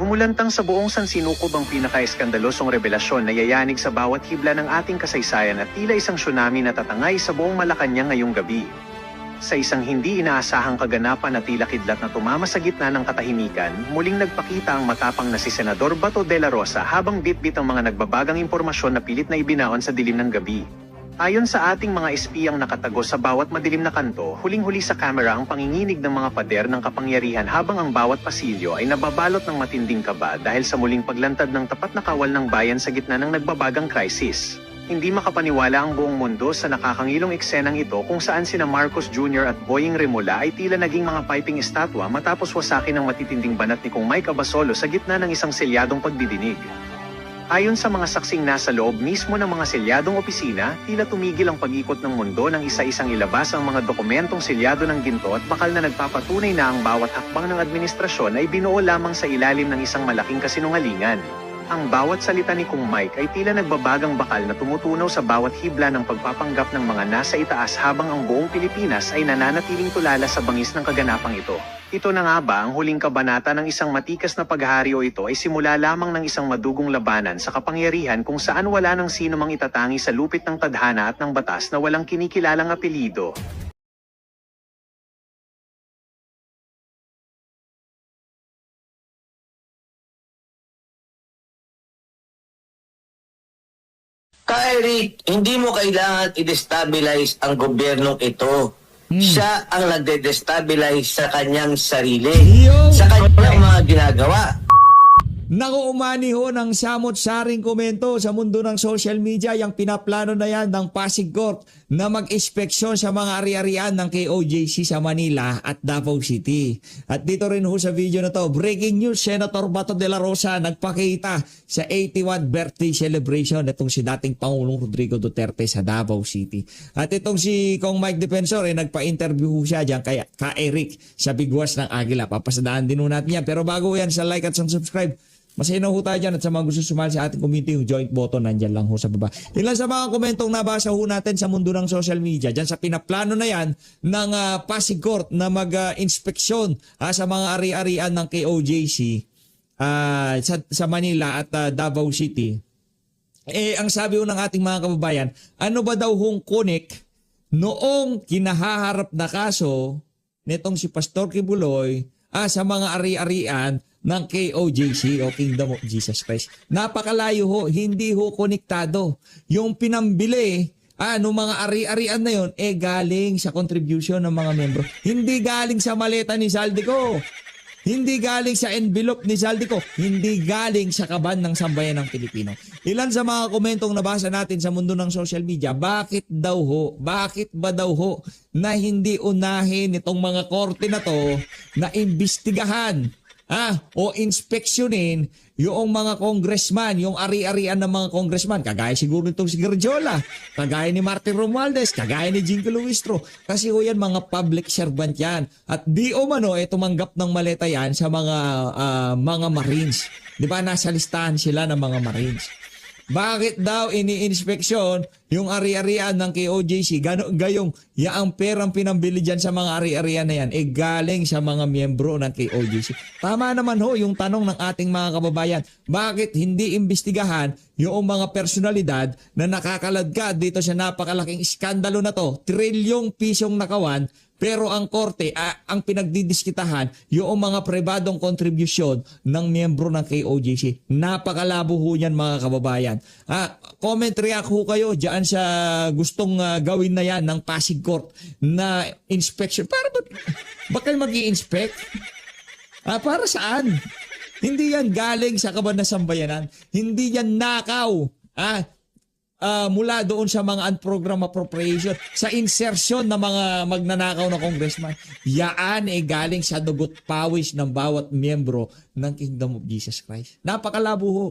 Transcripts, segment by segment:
Umulantang sa buong sansinukob ang pinaka-eskandalosong revelasyon na yayanig sa bawat hibla ng ating kasaysayan at tila isang tsunami na tatangay sa buong Malacanang ngayong gabi. Sa isang hindi inaasahang kaganapan na tila kidlat na tumama sa gitna ng katahimikan, muling nagpakita ang matapang na si Senador Bato de la Rosa habang bit-bit ang mga nagbabagang impormasyon na pilit na ibinaon sa dilim ng gabi. Ayon sa ating mga espiyang nakatago sa bawat madilim na kanto, huling-huli sa kamera ang panginginig ng mga pader ng kapangyarihan habang ang bawat pasilyo ay nababalot ng matinding kaba dahil sa muling paglantad ng tapat na kawal ng bayan sa gitna ng nagbabagang krisis. Hindi makapaniwala ang buong mundo sa nakakangilong eksenang ito kung saan sina Marcos Jr. at Boying Remulla ay tila naging mga piping estatwa matapos wasakin ng matitinding banat ni Kong Mike Abasolo sa gitna ng isang selyadong pagdidinig. Ayon sa mga saksing nasa loob mismo ng mga selyadong opisina, tila tumigil ang pag-ikot ng mundo nang isa-isang ilabas ang mga dokumentong selyado ng ginto at bakal na nagpapatunay na ang bawat hakbang ng administrasyon ay binuo lamang sa ilalim ng isang malaking kasinungalingan. Ang bawat salita ni Kong Mike ay tila nagbabagang bakal na tumutunaw sa bawat hibla ng pagpapanggap ng mga nasa itaas habang ang buong Pilipinas ay nananatiling tulala sa bangis ng kaganapang ito. Ito na nga ba ang huling kabanata ng isang matikas na paghahari o ito ay simula lamang ng isang madugong labanan sa kapangyarihan kung saan wala nang sino mang itatangi sa lupit ng tadhana at ng batas na walang kinikilalang apelyido. Eric, hindi mo kailangan i-destabilize ang gobyernong ito. Siya ang nagde-destabilize sa kanyang sarili, sa kanyang mga ginagawa. Naku, umani ho ng samot-saring komento sa mundo ng social media yung pinaplano na yan ng Pasig Court na mag-inspeksyon sa mga ari-arian ng KOJC sa Manila at Davao City. At dito rin ho sa video na to, breaking news, Senator Bato de la Rosa nagpakita sa 81 birthday celebration itong si dating Pangulong Rodrigo Duterte sa Davao City. At itong si Kong Mike Defensor, nagpa-interview ho siya dyan kay Eric sa Bigwas ng Agila. Papasadaan din ho natin yan. Pero bago yan, sa like at sa subscribe, masaya na ho tayo dyan at sa mga gusto sumali sa ating community, yung joint button nandyan lang ho sa baba. Ilan sa mga komentong nabasa ho natin sa mundo ng social media, dyan sa pinaplano na yan ng Pasig Court na mag-inspeksyon sa mga ari-arian ng KOJC sa Manila at Davao City. Ang sabi ho ng ating mga kababayan, ano ba daw hong kunik noong kinahaharap na kaso nitong si Pastor Kibuloy sa mga ari-arian ng KOJC o Kingdom of Jesus Christ. Napakalayo ho, hindi ho konektado. Yung pinambili nung mga ari-arian na yon galing sa contribution ng mga membro. Hindi galing sa maleta ni Saldico. Hindi galing sa envelope ni Saldico. Hindi galing sa kaban ng sambayan ng Pilipino. Ilan sa mga komentong nabasa natin sa mundo ng social media, bakit ba daw ho na hindi unahin itong mga korte na to na imbestigahan o inspeksyonin yung mga congressman, yung ari-arian ng mga congressman, kagaya siguro nitong si Garjola, kagaya ni Martin Romualdez, kagaya ni Jingo Luistro, kasi ho yan mga public servant yan. At di o mano, tumanggap ng maleta yan sa mga Marines. Di ba, nasa listahan sila ng mga Marines. Bakit daw ini-inspeksyon yung ari-arian ng KOJC? Gayong yaang perang pinambili dyan sa mga ari-arian na yan, galing sa mga miyembro ng KOJC. Tama naman ho yung tanong ng ating mga kababayan. Bakit hindi imbestigahan yung mga personalidad na nakakaladkad dito sa napakalaking iskandalo na to? Trilyong pisong nakawan, pero ang korte, ang pinagdidiskitahan, yung mga pribadong kontribusyon ng miyembro ng KOJC. Napakalabo ho yan mga kababayan. Comment react ho kayo dyan sa gustong gawin na yan ng Pasig Court na inspection. Ba kayo mag-i-inspect? Para saan? Hindi yan galing sa kaban na sambayanan. Hindi yan nakaw. Mula doon sa mga unprogrammed appropriation, sa insertion ng mga magnanakaw na congressman. Yaan galing sa dugot pawis ng bawat miyembro ng Kingdom of Jesus Christ. Napakalabo ho.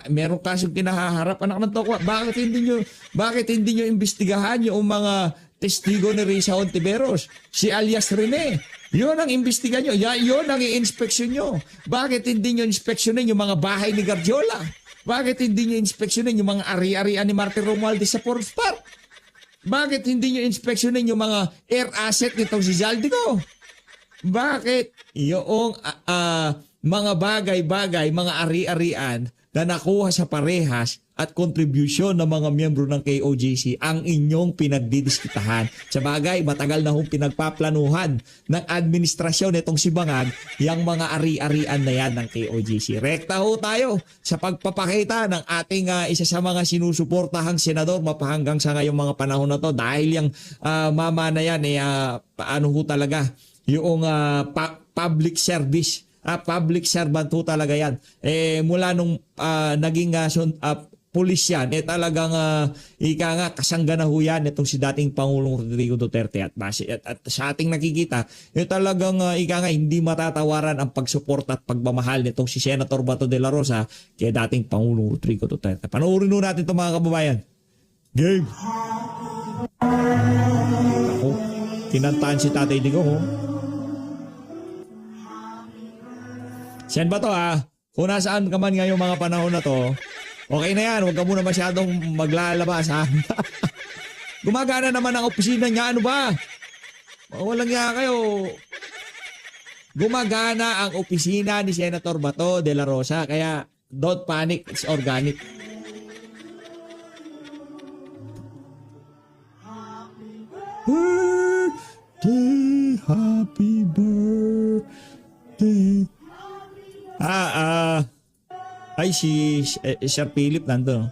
Meron kasong kinahaharap, anak ng tokwa. Bakit hindi nyo imbestigahan yung mga testigo ni Risa Ontiveros, si alias Rene? Yun ang imbestigan nyo. Yun ang i-inspeksyon nyo. Bakit hindi nyo inspeksyonin yung mga bahay ni Garjola? Bakit hindi nyo inspeksyonin yung mga ari-arian ni Martin Romualdez sa Forbes Park? Bakit hindi nyo inspeksyonin yung mga air asset nitong si Zaldico? Bakit yung mga bagay-bagay, mga ari-arian na nakuha sa parehas at kontribusyon ng mga miyembro ng KOJC ang inyong pinagdidiskitahan. Sa bagay, matagal na hong pinagpaplanuhan ng administrasyon itong si Bangag yung mga ari-arian na yan ng KOJC. Rekta ho tayo sa pagpapakita ng ating isa sa mga sinusuportahang senador mapahanggang sa ngayong mga panahon na to dahil yung mama na yan ano ho talaga yung public service. Public servant ho talaga yan. Mula nung naging pulis yan, talagang ika nga kasangga na ho yan itong si dating Pangulong Rodrigo Duterte at sa ating nakikita, talagang ika nga hindi matatawaran ang pagsuporta at pagmamahal nitong si Senator Bato de la Rosa kay dating Pangulong Rodrigo Duterte. Panoorin ho natin ito mga kababayan. Game! Ako, kinantaan si Tatay Digong. Siyan ba to kung nasaan ka man ngayong mga panahon na to, okay na yan, huwag ka muna masyadong maglalabas Gumagana naman ang opisina niya, ano ba? Walang niya kayo. Gumagana ang opisina ni Senator Bato de la Rosa, kaya don't panic, it's organic. Happy birthday. Ay, si Sir Philip nandun.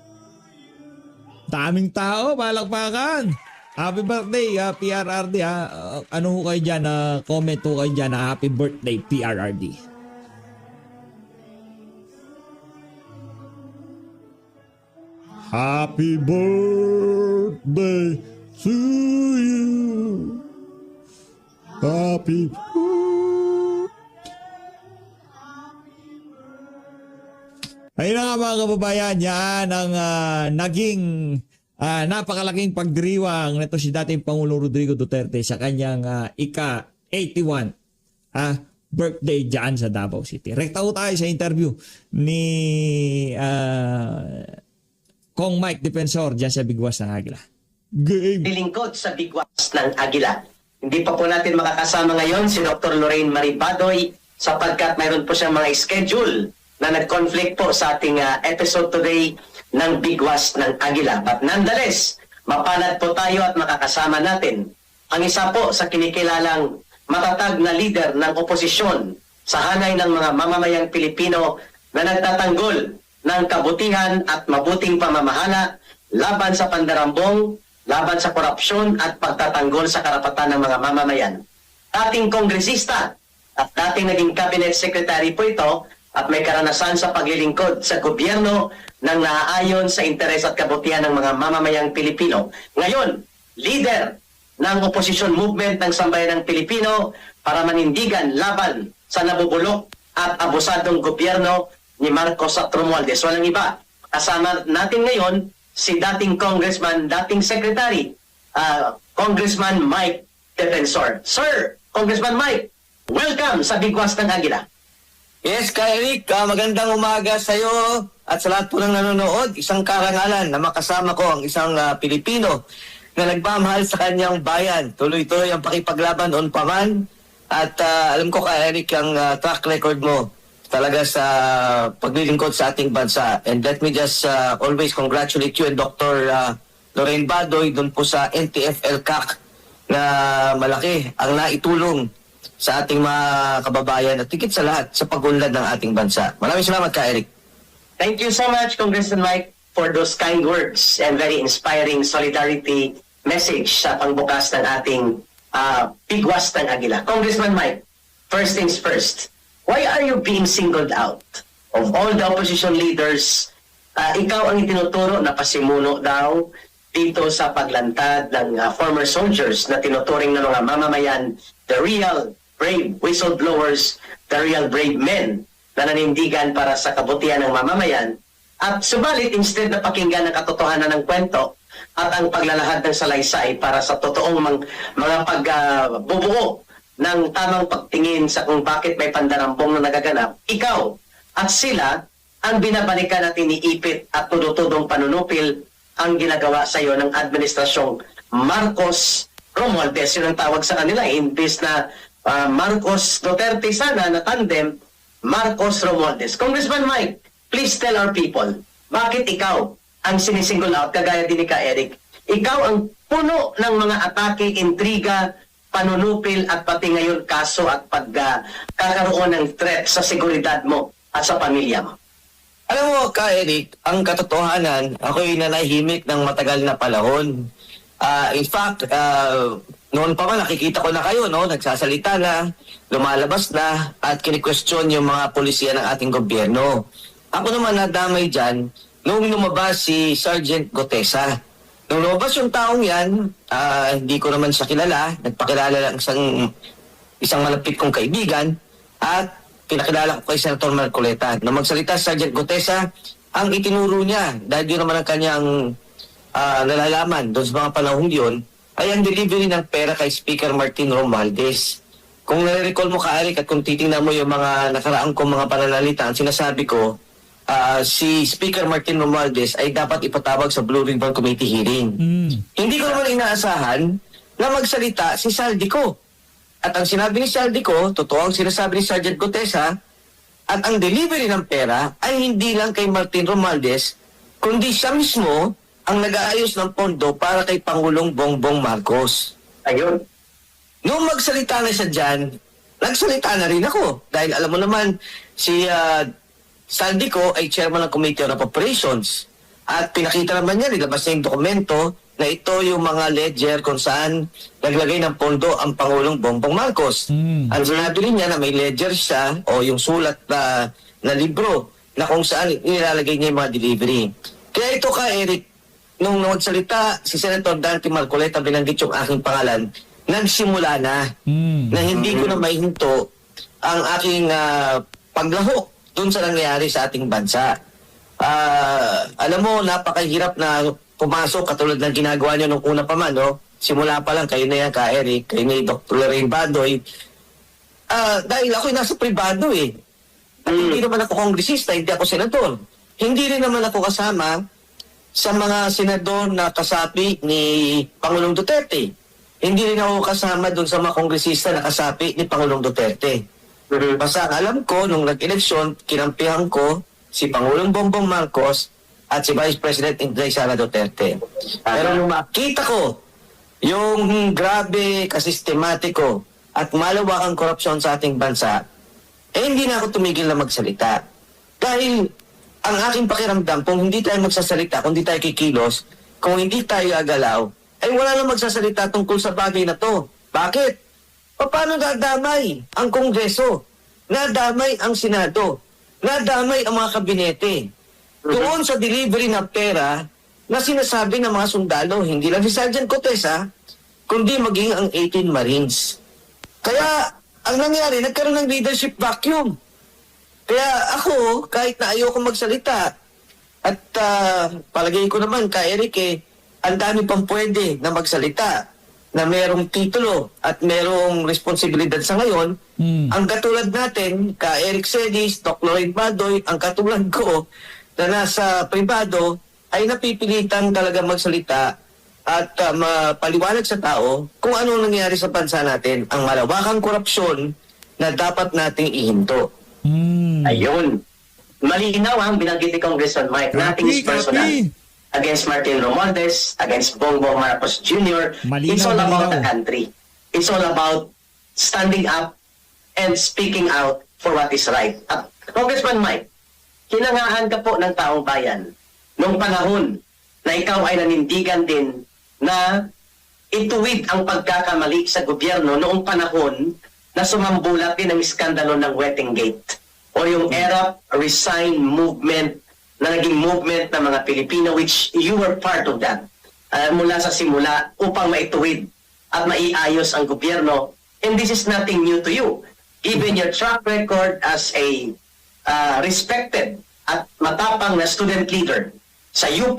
Daming tao, palakpakan. Happy birthday, PRRD. Ano ho kayo dyan? Comment ho kayo dyan. Happy birthday, PRRD. Happy birthday to you. Happy birthday. Ayun na nga mga kababayan, yan ang naging napakalaking pagdiriwang nito si dating Pangulong Rodrigo Duterte sa kanyang ika-81 birthday dyan sa Davao City. Rekta ho tayo sa interview ni Kong Mike Defensor dyan sa Bigwas ng Agila. Game! Lilingkod sa Bigwas ng Agila. Hindi pa po natin makakasama ngayon si Dr. Lorraine Marie Badoy sapagkat mayroon po siyang mga schedule na nag-conflict po sa ating episode today ng Bigwas ng Agila. But nonetheless, mapalad po tayo at makakasama natin ang isa po sa kinikilalang matatag na leader ng oposisyon sa hanay ng mga mamamayang Pilipino na nagtatanggol ng kabutihan at mabuting pamamahala laban sa pandarambong, laban sa korupsyon at pagtatanggol sa karapatan ng mga mamamayan. Dating kongresista at dating naging cabinet secretary po ito at may karanasan sa paglilingkod sa gobyerno ng naaayon sa interes at kabutihan ng mga mamamayang Pilipino. Ngayon, leader ng opposition movement ng sambayanang Pilipino para manindigan laban sa nabubulok at abusadong gobyerno ni Marcos at Romualdez. Walang iba. Kasama natin ngayon si dating congressman, dating secretary, Congressman Mike Defensor. Sir, Congressman Mike, welcome sa Bigwas ng Agila. Yes, Eric, magandang umaga sa iyo at sa lahat po ng nanonood. Isang karangalan na makasama ko ang isang Pilipino na nagmamahal sa kanyang bayan. Tuloy-tuloy ang pakipaglaban on paman. At alam ko, Eric, ang track record mo talaga sa paglilingkod sa ating bansa. And let me just always congratulate you and Dr. Lorraine Badoy dun po sa NTF-ELCAC na malaki ang naitulong sa ating mga kababayan at higit sa lahat sa pagunlad ng ating bansa. Maraming salamat ka, Eric. Thank you so much, Congressman Mike, for those kind words and very inspiring solidarity message sa pangbukas ng ating Bigwas ng Agila. Congressman Mike, first things first, why are you being singled out? Of all the opposition leaders, ikaw ang itinuturo na pasimuno daw dito sa paglantad ng former soldiers na tinuturing ng mga mamamayan, the real brave whistleblowers, the real brave men na nanindigan para sa kabutihan ng mamamayan. At subalit, instead na pakinggan ang katotohanan ng kwento at ang paglalahad ng salaysay para sa totoong mga pagbubuo ng tamang pagtingin sa kung bakit may pandarambong na nagaganap, ikaw at sila ang binabalikan at iniipit at tudutudong panunupil ang ginagawa sa iyo ng administrasyong Marcos Romualdez. Yun ang tawag sa kanila. Imbis na Marcos Duterte sana na tandem, Marcos Romualdez. Congressman Mike, please tell our people, bakit ikaw ang sinisingle out, kagaya din ni Ka Eric? Ikaw ang puno ng mga atake, intriga, panunupil at pati ngayon kaso at pagkakaroon ng threat sa seguridad mo at sa pamilya mo. Alam mo, Ka Eric, ang katotohanan, ako'y nanahimik ng matagal na panahon. In fact, noon pa man nakikita ko na kayo, no? Nagsasalita na, lumalabas na, at kini-question yung mga polisiya ng ating gobyerno. Ako naman nadamay dyan nung lumabas si Sergeant Gotesa. Nung lumabas yung taong yan, hindi ko naman siya kilala, nagpakilala lang isang malapit kong kaibigan, at pinakilala ko kay Senator Marcoleta. Nung magsalita si Sergeant Gotesa, ang itinuro niya, dahil yun naman ang kanyang nalalaman doon sa mga panahon yun, ay ang delivery ng pera kay Speaker Martin Romualdez. Kung nare-recall mo, Ka Eric, at kung titingnan mo yung mga nakaraang kong mga pananalita, ang sinasabi ko, si Speaker Martin Romualdez ay dapat ipatawag sa Blue Ribbon Committee hearing. Hindi ko naman inaasahan na magsalita si Saldico. At ang sinabi ni Saldico, totoo ang sinasabi ni Sergeant Gotesa, at ang delivery ng pera ay hindi lang kay Martin Romualdez, kundi siya mismo ang nag-aayos ng pondo para kay Pangulong Bongbong Marcos. Ayun. Noong magsalita na siya dyan, nagsalita na rin ako. Dahil alam mo naman, si Saldico ay chairman ng Committee on Appropriations. At pinakita naman niya, nilabas niya yung dokumento na ito yung mga ledger kung saan naglagay ng pondo ang Pangulong Bongbong Marcos. Ang sinabi rin niya na may ledger siya o yung sulat na libro na kung saan nilalagay niya yung mga delivery. Kaya ito, Ka Eric, nung magsalita si Senator Dante Marcoleta, binanggit yung aking pangalan, nagsimula na hindi ko na maihinto ang aking paglahok dun sa nangyayari sa ating bansa. Alam mo, napakahirap na pumasok katulad ng ginagawa niyo nung una pa man, no? Simula pa lang, kayo na yan, Ka Eric, kayo na yung Dr. Lorraine Badoy. Dahil ako'y nasa pribado eh. At hindi naman ako kongresista, hindi ako senador. Hindi rin naman ako kasama sa mga senador na kasapi ni Pangulong Duterte. Hindi rin ako kasama doon sa mga kongresista na kasapi ni Pangulong Duterte. Basta alam ko, nung nag-eleksyon, kinampihan ko si Pangulong Bongbong Marcos at si Vice President Inday Sara Duterte. Pero nung makita ko yung grabe, kasistematiko at malawakang korupsyon sa ating bansa, hindi na ako tumigil na magsalita. Dahil ang aking pakiramdam, kung hindi tayo magsasalita, kung hindi tayo kikilos, kung hindi tayo agalaw, ay wala na magsasalita tungkol sa bagay na to. Bakit? Paano nadamay ang Kongreso? Nadamay ang Senado? Nadamay ang mga kabinete? Doon sa delivery ng pera na sinasabi ng mga sundalo, hindi lang si Sergeant Gotesa, kundi maging ang 18 Marines. Kaya, ang nangyari, nagkaroon ng leadership vacuum. Kaya ako, kahit na ayoko magsalita, at palagay ko naman, Ka Eric, ang dami pang pwede na magsalita, na merong titulo at merong responsibilidad sa ngayon, ang katulad natin, Ka Eric Sedis, Dr. Lorraine Badoy, ang katulad ko, na nasa pribado, ay napipilitan talaga magsalita at mapaliwanag sa tao kung ano nangyari sa bansa natin, ang malawakang korupsyon na dapat nating ihinto. Ayun. Malinaw ang binanggit ni Congressman Mike. Nothing is personal. Against Martin Romualdez, against Bongbong Marcos Jr. It's all about the country. It's all about standing up and speaking out for what is right. Congressman Mike, hinangaan ka po ng taong bayan noong panahon na ikaw ay nanindigan din na ituwid ang pagkakamali sa gobyerno noong panahon na sumambulat din ang iskandalo ng Wetting Gate o yung ERAP Resign movement na naging movement ng mga Pilipino, which you were part of that mula sa simula upang maituwid at maiayos ang gobyerno. And this is nothing new to you. Given your track record as a respected at matapang na student leader sa UP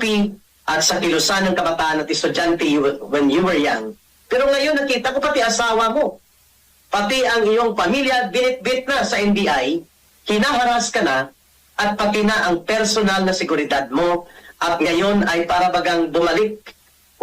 at sa kilusan ng kabataan at estudyante when you were young. Pero ngayon nakita ko pati asawa mo, pati ang iyong pamilya, binit-bit na sa NBI, hinaharas ka na, at pati na ang personal na seguridad mo, at ngayon ay para bagang bumalik.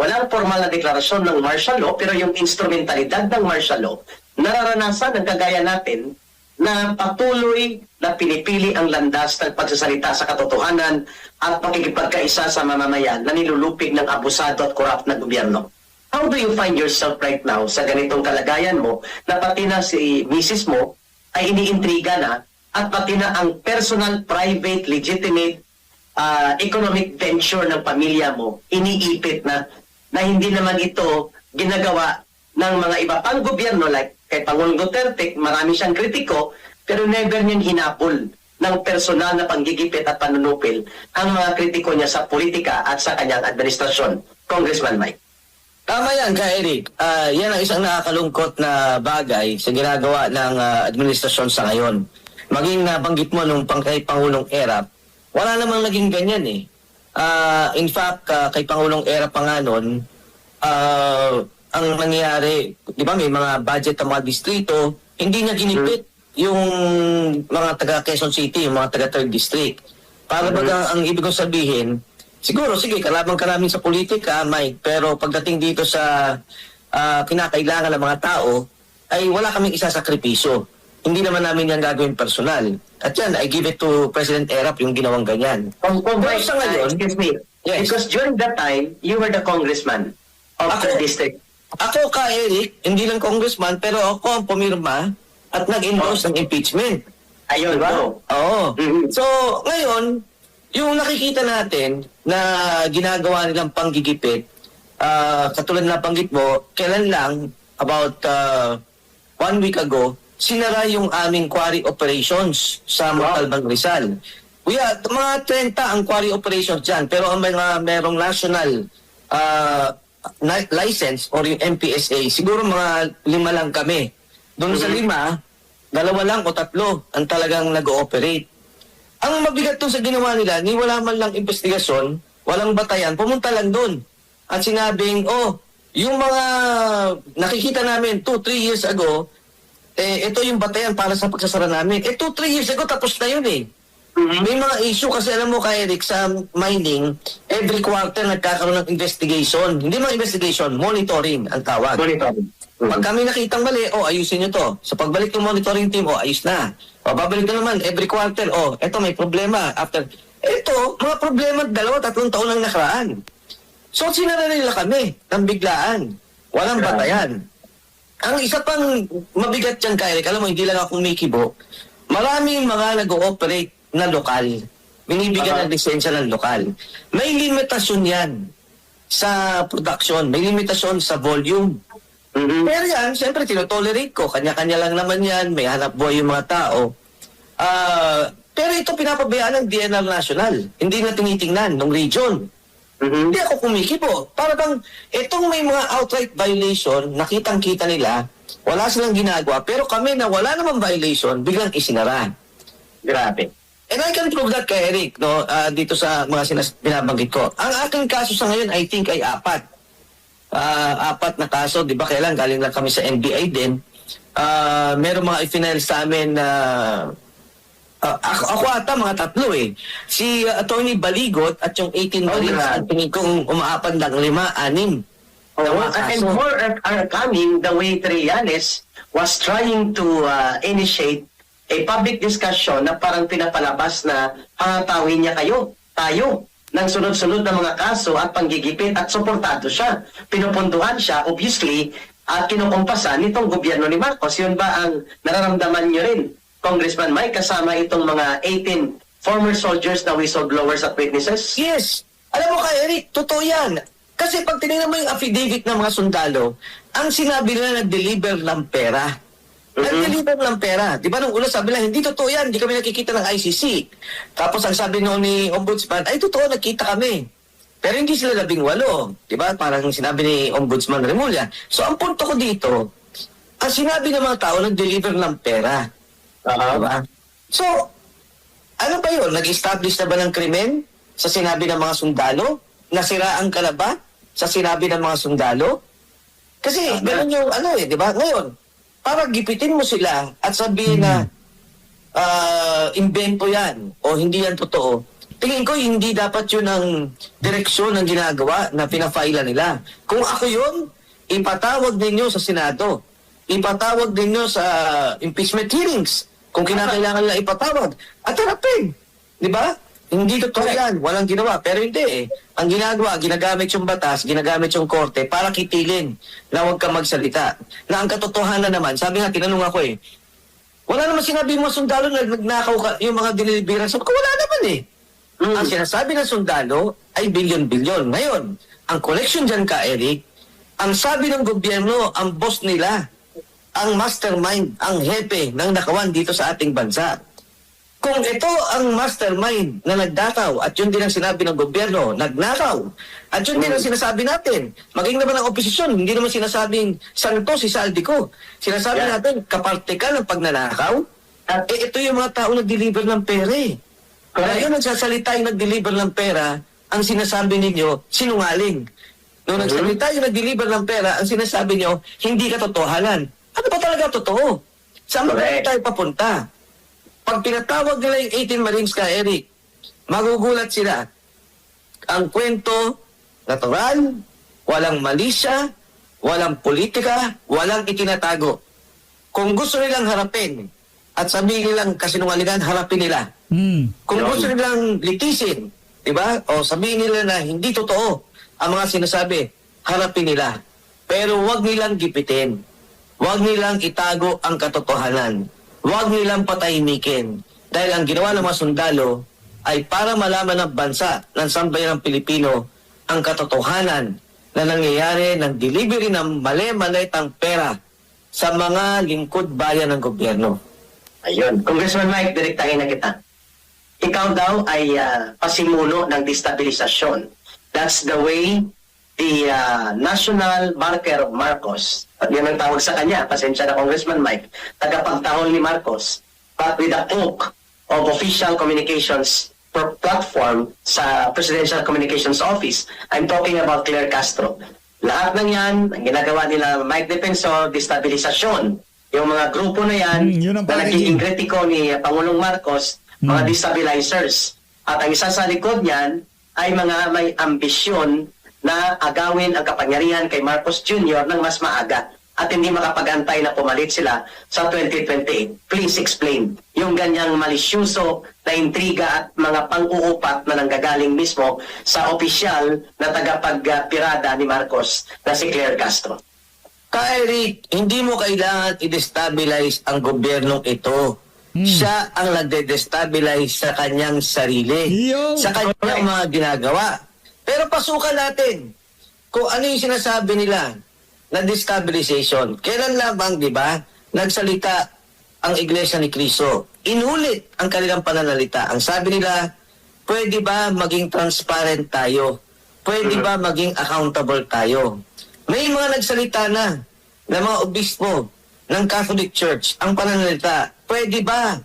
Walang formal na deklarasyon ng martial law, pero yung instrumentalidad ng martial law, nararanasan ng kagaya natin na patuloy na pinipili ang landas ng pagsasalita sa katotohanan at pakikipagkaisa sa mamamayan na nilulupig ng abusado at korap na gobyerno. How do you find yourself right now sa ganitong kalagayan mo na pati na si misis mo ay iniintriga na at pati na ang personal, private, legitimate economic venture ng pamilya mo iniipit na hindi naman ito ginagawa ng mga iba pang gobyerno like kay Pangulong Duterte, marami siyang kritiko, pero never niyang hinapol ng personal na panggigipit at panunupil ang mga kritiko niya sa politika at sa kanyang administrasyon. Congressman Mike. Tama yan, ka Eric. Yan ang isang nakakalungkot na bagay sa ginagawa ng administrasyon sa ngayon. Maging nabanggit mo nung kay Pangulong Erap, wala namang naging ganyan eh. In fact, kay Pangulong Erap pa nga nun, ang nangyayari, di ba may mga budget ng mga distrito, hindi niya ginipit yung mga taga Quezon City, yung mga taga 3rd District. Para baga ang ibig kong sabihin, siguro, sige, kalaban ka namin sa politika, Mike, pero pagdating dito sa kinakailangan ng mga tao, ay wala kaming isasakripisyo. Hindi naman namin yan gagawin personal. At yan, I give it to President Erap yung ginawang ganyan. Mike, sa ngayon, excuse me, yes. because during that time, you were the congressman of the district. Ako ka, Eric, hindi lang congressman, pero ako ang pumirma at nag-endorse ng impeachment. Ayun, Diba? no? Oo. Mhm. So, ngayon, yung nakikita natin na ginagawa nilang panggigipit, katulad na banggit mo, kailan lang, about 1 week ago, sinara yung aming quarry operations sa Montalban, Rizal. Mga 30 ang quarry operations dyan, pero ang mga merong national license or yung MPSA, siguro mga 5 lang kami. Doon sa 5, 2 lang o 3 ang talagang nag-ooperate. Ang mabigat doon sa ginawa nila, ni wala man lang investigasyon, walang batayan, pumunta lang doon. At sinabing, yung mga nakikita namin 2-3 years ago, ito yung batayan para sa pagsasara namin. 2-3 years ago, tapos na yun eh. May mga issue kasi alam mo kay Eric, sa mining, every quarter nagkakaroon ng investigation. Hindi mga investigation, monitoring ang tawag. Monitoring. Pag kami nakitang mali, ayusin nyo to. Sa pagbalik ng monitoring team, ayos na. Babalik na naman, every quarter, eto may problema. After, mga problema 2-3 taon lang nakaraan. So, sinara nila kami ng biglaan. Walang batayan. Ang isa pang mabigat dyan, Eric, alam mo, hindi lang ako kumikibo. Maraming mga nag-ooperate na lokal. Binibigyan ng lisensya ng lokal. May limitasyon yan sa production. May limitasyon sa volume. Pero yan, siyempre, tinotolerate ko. Kanya-kanya lang naman yan. May hanap buhay yung mga tao. Pero ito pinapabayaan ng DNR National. Hindi na tinitingnan ng region. Hindi ako kumikibo. Para bang, itong may mga outright violation, nakitang-kita nila, wala silang ginagawa. Pero kami na wala namang violation, biglang isinara. Grabe. And I can prove that kay Eric, no, dito sa mga binabanggit ko. Ang aking kaso sa ngayon, I think ay 4. 4 na kaso, di ba? Kailan galing lang kami sa NBI din. Meron mga i-final sa amin na ako ata mga 3 eh. Si Attorney Baligot at yung 18 Marines, ang tingin kong umaapan lang 5-6. And more are coming the way Trillanes was trying to initiate a public discussion na parang pinapalabas na pangatawin niya tayo ng sunod-sunod na mga kaso at panggigipit at suportado siya. Pinupuntuhan siya, obviously, at kinukumpasan nitong gobyerno ni Marcos. Yun ba ang nararamdaman niyo rin, Congressman Mike, kasama itong mga 18 former soldiers na whistleblowers at witnesses? Yes. Alam mo ka, Eric, totoo yan. Kasi pag tinignan mo yung affidavit ng mga sundalo, ang sinabi nila nag-deliver ng pera. Nag-deliver ng pera. Di ba nung una sabi lang, hindi totoo yan, hindi kami nakikita ng ICC. Tapos ang sabi noon ni Ombudsman, ay totoo, nakita kami. Pero hindi sila 18. Di ba? Parang sinabi ni Ombudsman Remulla. So ang punto ko dito, ang sinabi ng mga tao, nag-deliver ng pera. Diba? So, ano ba yun? Nag-establish na ba ng krimen sa sinabi ng mga sundalo? Nasiraan ka na ba sa sinabi ng mga sundalo? Kasi ganun yung di ba? Ngayon, para gipitin mo sila at sabihin na invento yan o hindi yan totoo, tingin ko hindi dapat yun ang direksyon ng ginagawa na pinafaila nila. Kung ako yun, ipatawag ninyo sa Senado. Ipatawag ninyo sa impeachment hearings Kung kinakailangan nila ipatawag, at harapin. Di ba? Hindi totoo yan. Walang ginawa. Pero hindi eh. Ang ginagawa, ginagamit yung batas, ginagamit yung korte para kitilin na huwag ka magsalita. Na ang katotohanan naman, sabi nga, tinanong ako eh, wala naman sinabi yung mga sundalo na nagnakaw ka, yung mga diniliberan. Sabi ko, wala naman eh. Ang sinasabi ng sundalo ay bilyon-bilyon. Ngayon, ang collection dyan ka, Eric, ang sabi ng gobyerno, ang boss nila, ang mastermind, ang hepe ng nakawan dito sa ating bansa. Kung ito ang mastermind na nagdakaw at yun din ang sinabi ng gobyerno, nagnakaw, at yun din ang sinasabi natin, maging naman ang oposisyon, hindi naman sinasabing santo si Saldico. Sinasabi natin, kaparte ka ng pagnanakaw, at ito yung mga tao nag-deliver ng pera eh. Ngayon nagsasalita yung nag-deliver ng pera, ang sinasabi ninyo, sinungaling. Nung nagsalita yung nag-deliver ng pera, ang sinasabi nyo, hindi katotohanan. Ano ba talaga totoo? Saan ba tayo papunta? Pag pinatawag nila yung 18 Marines ka, Eric, magugulat sila. Ang kwento, natural, walang malisya, walang politika, walang itinatago. Kung gusto nilang harapin at sabihin nilang kasinungalingan, harapin nila. Kung gusto nilang litisin, di ba? O sabihin nila na hindi totoo ang mga sinasabi, harapin nila. Pero wag nilang gipitin. Wag nilang itago ang katotohanan. Huwag nilang patahimikin dahil ang ginawa ng mga sundalo ay para malaman ng bansa ng sambayanang Pilipino ang katotohanan na nangyayari ng delivery ng mali-malitang pera sa mga lingkod bayan ng gobyerno. Ayun. Congressman Mike, direktahin na kita. Ikaw daw ay pasimuno ng destabilisasyon. That's the way the National Marker of Marcos, at yan ang tawag sa kanya, pasensya na Congressman Mike, tagapagtahol ni Marcos, but with the cloak of official communications platform sa Presidential Communications Office. I'm talking about Claire Castro. Lahat ng yan, ang ginagawa nila Mike Defensor, destabilisasyon. Yung mga grupo na yan, yun ang na nagiging kritiko ni Pangulong Marcos, mga destabilizers. At ang isa sa likod niyan ay mga may ambisyon na agawin ang kapangyarihan kay Marcos Jr. ng mas maaga at hindi makapag-antay na pumalit sila sa 2028. Please explain yung ganyang malisyuso na intriga at mga pang-uupat na nanggagaling mismo sa opisyal na tagapagpirada ni Marcos na si Claire Castro. Eric, hindi mo kailangan i-destabilize ang gobyernong ito. Siya ang nagde-destabilize sa kanyang sarili, sa kanyang mga ginagawa. Pero pasukan natin kung ano yung sinasabi nila na destabilization. Kailan lamang, di ba, nagsalita ang Iglesia ni Cristo. Inulit ang kanilang pananalita. Ang sabi nila, pwede ba maging transparent tayo? Pwede ba maging accountable tayo? May mga nagsalita na mga obispo ng Catholic Church. Ang pananalita, pwede ba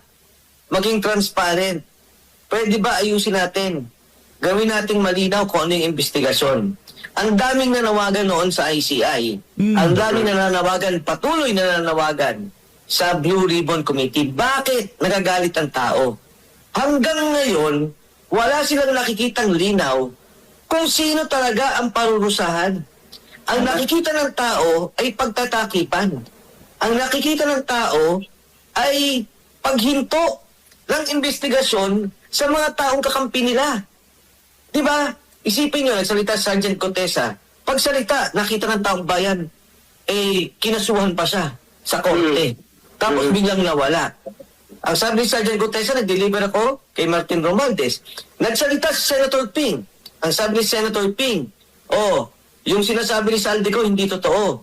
maging transparent? Pwede ba ayusin natin? Gawin nating malinaw kung ano yung investigasyon. Ang daming nanawagan noon sa ICI. Ang daming nananawagan, patuloy na nananawagan sa Blue Ribbon Committee. Bakit nagagalit ang tao? Hanggang ngayon, wala silang nakikitang linaw kung sino talaga ang parurusahan. Ang nakikita ng tao ay pagtatakipan. Ang nakikita ng tao ay paghinto ng investigasyon sa mga taong kakampi nila. Diba? Isipin nyo, nagsalita si Sergeant Contesa. Pagsalita, nakita ng taong bayan, kinasuhan pa siya sa korte. Tapos biglang nawala. Ang sabi ni Sergeant Contesa, nag-deliver ako kay Martin Romualdez. Nagsalita si Senator Ping. Ang sabi ni Senator Ping, yung sinasabi ni Saldico hindi totoo.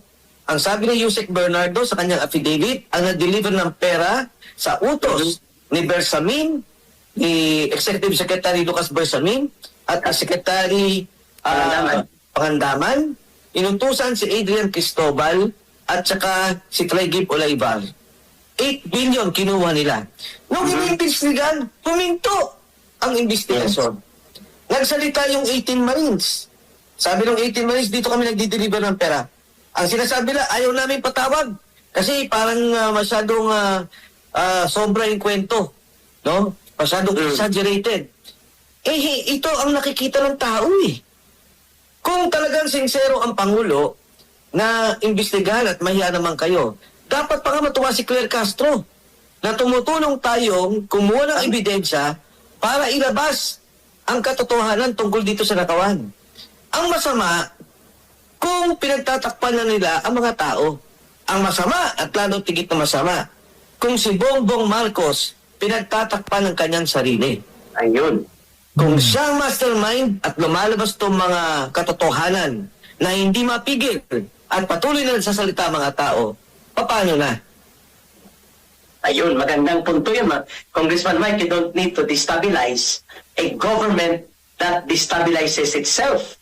Ang sabi ni Yusek Bernardo sa kanyang affidavit, ang nag-deliver ng pera sa utos ni Bersamin, ni Executive Secretary Lucas Bersamin, at ang Secretary Pangandaman, inutusan si Adrian Cristobal at saka si Tregib Olaivar. 8 billion kinuha nila. Nung inimbestigan, huminto ang investigasyon. Nagsalita yung 18 Marines. Sabi ng 18 Marines, dito kami nagdi-deliver ng pera. Ang sinasabi nila, ayaw namin patawag. Kasi parang masyadong sobra yung kwento. No? Masyadong exaggerated. Ito ang nakikita ng tao eh. Kung talagang sincero ang Pangulo na imbestigahan at mahiya naman kayo, dapat pa nga matuwa si Claire Castro. na tumutulong tayong kumuha ng ebidensya para ilabas ang katotohanan tungkol dito sa nakawan. Ang masama, kung pinagtatakpan na nila ang mga tao. Ang masama at lalo tigit na masama, kung si Bongbong Marcos pinagtatakpan ng kanyang sarili. Ayun. Kung siyang mastermind at lumalabas itong mga katotohanan na hindi mapigil at patuloy na nagsasalita ang mga tao, paano na? Ayun, magandang punto yun. Congressman Mike, you don't need to destabilize a government that destabilizes itself.